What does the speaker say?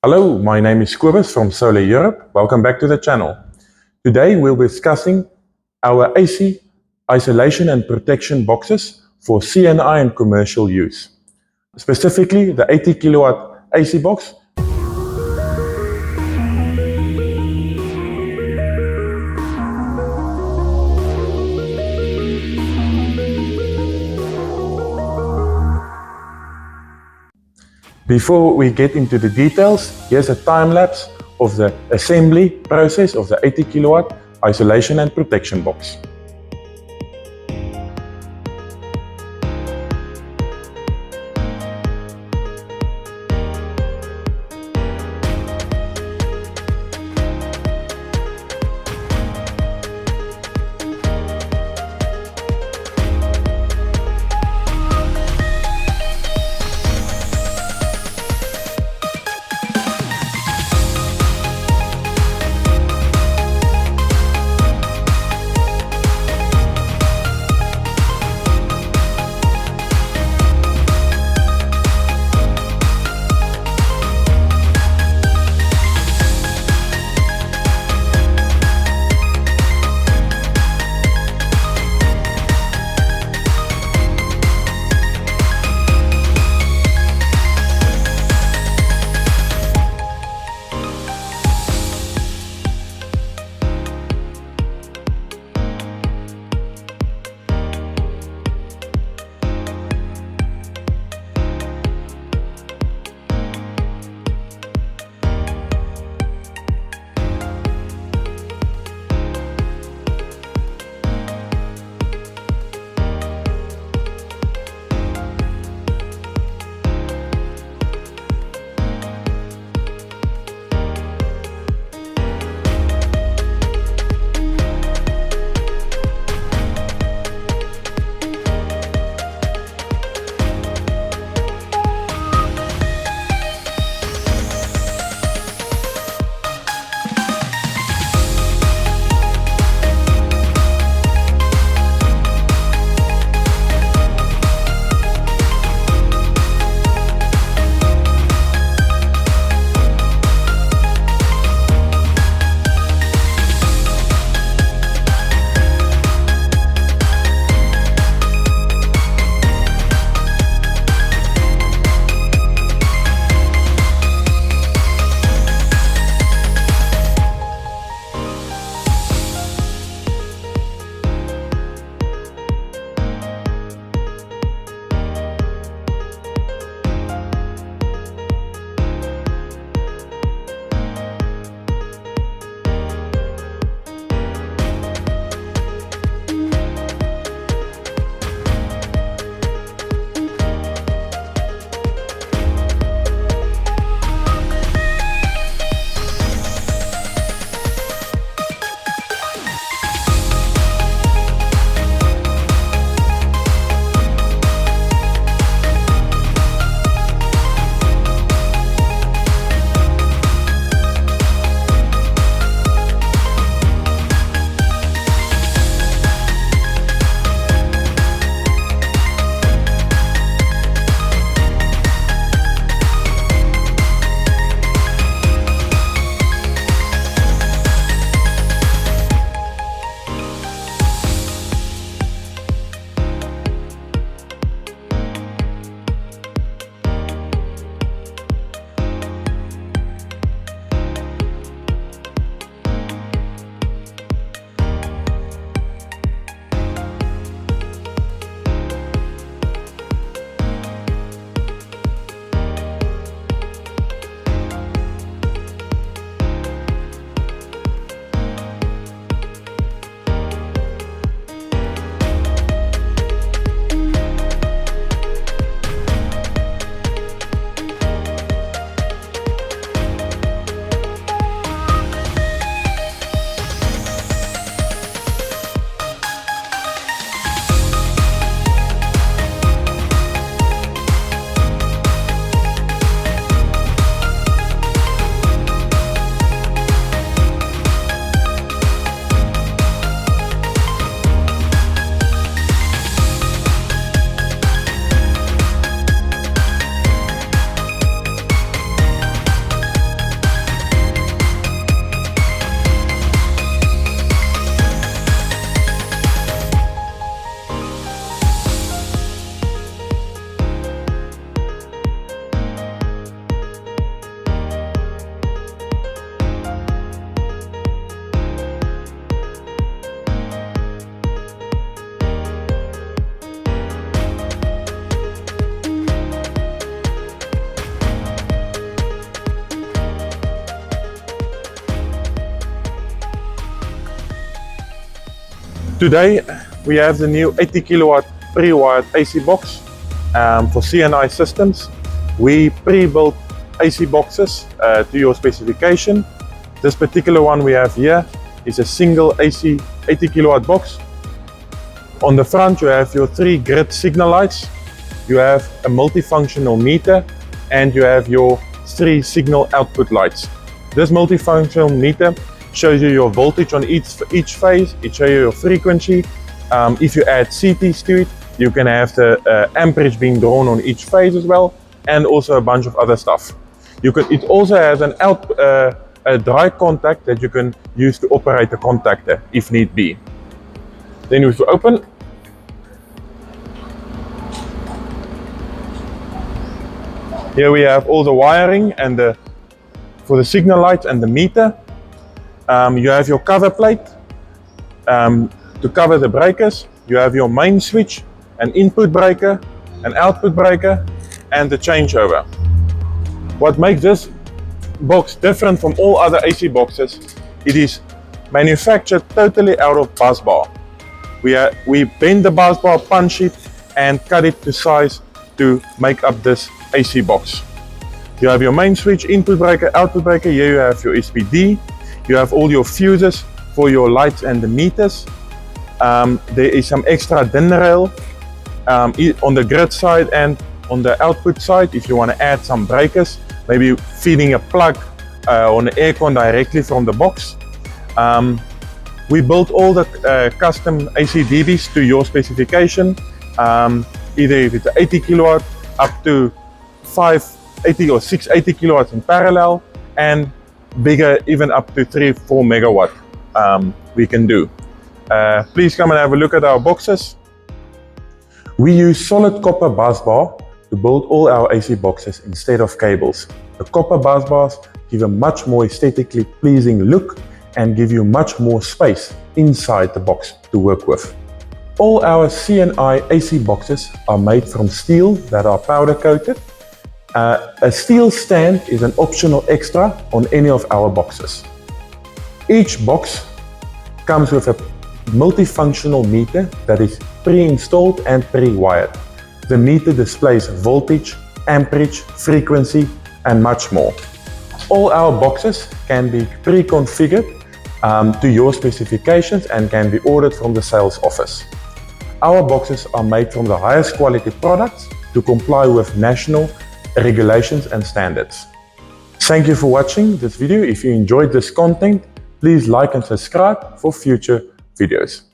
Hello, my name is Kobus from Solar Europe. Welcome back to the channel. Today we'll be discussing our AC isolation and protection boxes for CNI and commercial use. Specifically the 80 kilowatt AC box. Before we get into the details, here's a time-lapse of the assembly process of the 80 kilowatt isolation and protection box. Today we have the new 80 kilowatt pre-wired AC box for CNI systems. We pre-built AC boxes to your specification. This particular one we have here is a single AC 80 kilowatt box. On the front you have your 3 grid signal lights, you have a multifunctional meter, and you have your 3 signal output lights. This multifunctional meter shows you your voltage on each phase, it shows you your frequency. If you add CTs to it, you can have the amperage being drawn on each phase as well, and also a bunch of other stuff. It also has a dry contact that you can use to operate the contactor if need be. Then if you open, here we have all the wiring and for the signal light and the meter. You have your cover plate to cover the breakers. You have your main switch, an input breaker, an output breaker, and the changeover. What makes this box different from all other AC boxes, it is manufactured totally out of Busbar. We bend the Busbar punch sheet and cut it to size to make up this AC box. You have your main switch, input breaker, output breaker. Here you have your SPD. You have all your fuses for your lights and the meters. There is some extra DIN rail on the grid side and on the output side if you want to add some breakers, maybe feeding a plug on the aircon directly from the box. We built all the custom AC DBs to your specification, either if it's 80 kilowatt up to 580 or 680 kilowatts in parallel, and bigger even up to 3-4 megawatt we can do. Please come and have a look at our boxes. We use solid copper busbar to build all our AC boxes instead of cables. The copper busbars give a much more aesthetically pleasing look and give you much more space inside the box to work with. All our CNI AC boxes are made from steel that are powder coated. A steel stand is an optional extra on any of our boxes. Each box comes with a multifunctional meter that is pre-installed and pre-wired. The meter displays voltage, amperage, frequency, and much more. All our boxes can be pre-configured to your specifications and can be ordered from the sales office. Our boxes are made from the highest quality products to comply with national regulations and standards. Thank you for watching this video. If you enjoyed this content, please like and subscribe for future videos.